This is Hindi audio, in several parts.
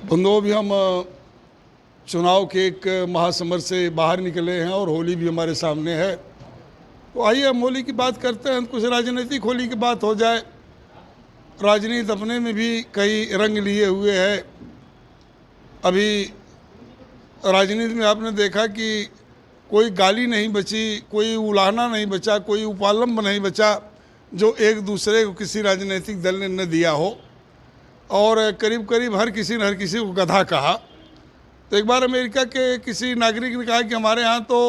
बंधुओं, भी हम चुनाव के एक महासमर से बाहर निकले हैं और होली भी हमारे सामने है। तो आइए हम होली की बात करते हैं, कुछ राजनीतिक होली की बात हो जाए। राजनीति अपने में भी कई रंग लिए हुए है। अभी राजनीति में आपने देखा कि कोई गाली नहीं बची, कोई उलाहना नहीं बचा, कोई उपालंब नहीं बचा जो एक दूसरे को किसी राजनीतिक दल ने न दिया हो। और करीब करीब हर किसी ने हर किसी को गधा कहा। तो एक बार अमेरिका के किसी नागरिक ने कहा कि हमारे यहाँ तो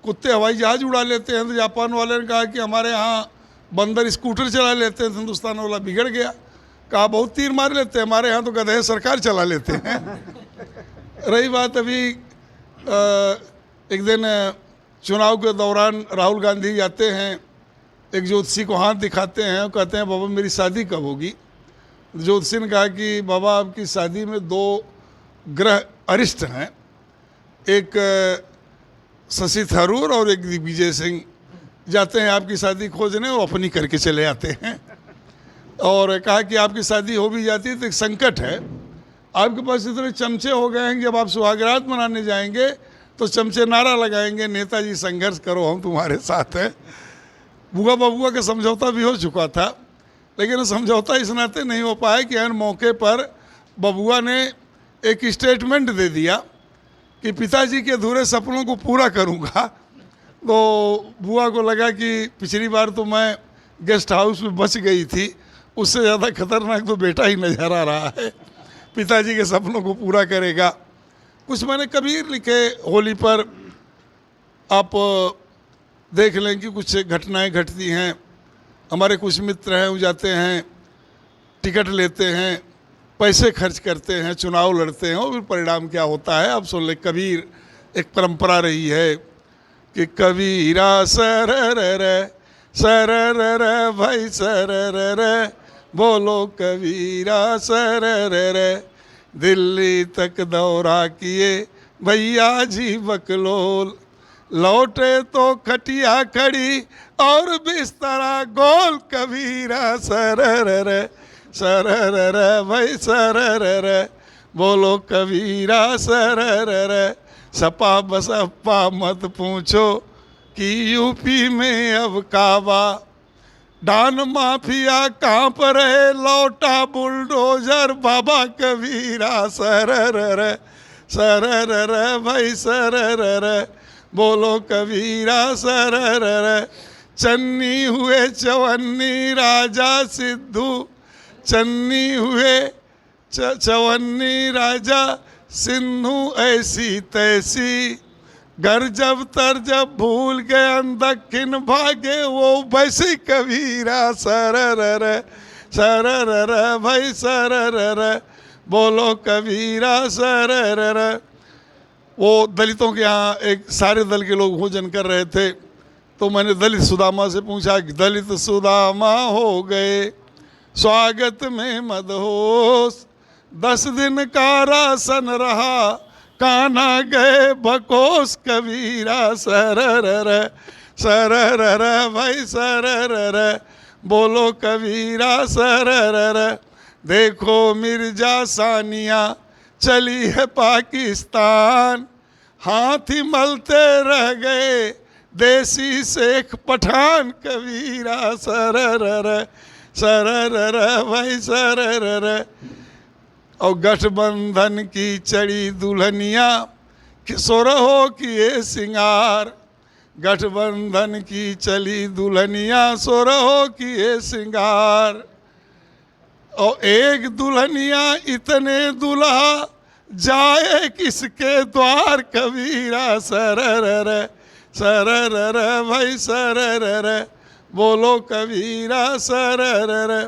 कुत्ते हवाई जहाज़ उड़ा लेते हैं, तो जापान वाले ने कहा कि हमारे यहाँ बंदर स्कूटर चला लेते हैं। तो हिंदुस्तान वाला बिगड़ गया, कहा बहुत तीर मार लेते हैं, हमारे यहाँ तो गधे सरकार चला लेते हैं। रही बात अभी एक दिन चुनाव के दौरान राहुल गांधी जाते हैं, एक ज्योतिषी को हाथ दिखाते हैं, कहते हैं बाबा मेरी शादी कब होगी। ज्योतिषी ने कहा कि बाबा आपकी शादी में 2 ग्रह अरिष्ट हैं, एक शशि थरूर और एक दिग्विजय सिंह जाते हैं आपकी शादी खोजने और अपनी करके चले आते हैं। और कहा कि आपकी शादी हो भी जाती है तो एक संकट है, आपके पास इतने चमचे हो गए हैं कि जब आप सुहागरात मनाने जाएंगे तो चमचे नारा लगाएंगे, नेताजी संघर्ष करो हम तुम्हारे साथ हैं। बुआ बबुआ का समझौता भी हो चुका था, लेकिन समझौता इस नाते नहीं हो पाया कि हर मौके पर बबुआ ने एक स्टेटमेंट दे दिया कि पिताजी के अधूरे सपनों को पूरा करूंगा। तो बुआ को लगा कि पिछली बार तो मैं गेस्ट हाउस में बच गई थी, उससे ज़्यादा खतरनाक तो बेटा ही नजर आ रहा है, पिताजी के सपनों को पूरा करेगा। कुछ मैंने कबीर लिखे होली पर, आप देख लें कि कुछ घटनाएं घटती हैं। हमारे कुछ मित्र हैं, वो जाते हैं, टिकट लेते हैं, पैसे खर्च करते हैं, चुनाव लड़ते हैं, और फिर परिणाम क्या होता है आप सुन ले। कबीर एक परंपरा रही है कि कबीरा सर रे भाई सर रे, बोलो कबीरा सर रे, दिल्ली तक दौरा किए भैया जी बकलोल, लौटे तो खटिया खड़ी और बिस्तरा गोल, कबीरा सर रे भाई सर रे, बोलो कबीरा सर रे। सपा बसपा मत पूछो कि यूपी में अब काबा, डान माफिया कहाँ पर है, लौटा बुलडोजर बाबा कबीरा सर रे भाई सर रे, बोलो कबीरा सर रे। चन्नी हुए चवन्नी राजा सिद्धू, चन्नी हुए चवन्नी राजा सिंधु ऐसी तैसी, घर जब तर जब भूल गए दक्षिण भागे वो वैसी, कबीरा सर रे भाई सर रे, बोलो कबीरा सर रे। वो दलितों के यहाँ एक सारे दल के लोग भोजन कर रहे थे, तो मैंने दलित सुदामा से पूछा कि दलित सुदामा हो गए स्वागत में मदहोश, 10 दिन का राशन रहा काना गए बकोस, कबीरा सर रे भाई सर रे, बोलो कबीरा सर रे। देखो मिर्जा सानिया चली है पाकिस्तान, हाथी मलते रह गए देसी शेख पठान, कबीरा सर रे भाई सर रे। और गठबंधन की चढ़ी दुल्हनिया सोरहो किए सिंगार, गठबंधन की चली दुल्हनिया सोरहो किए सिंगार, और एक दुल्हनिया इतने दुल्हा जाए किसके द्वार, कबीरा सर रे भाई सर रे, बोलो कबीरा सर रे।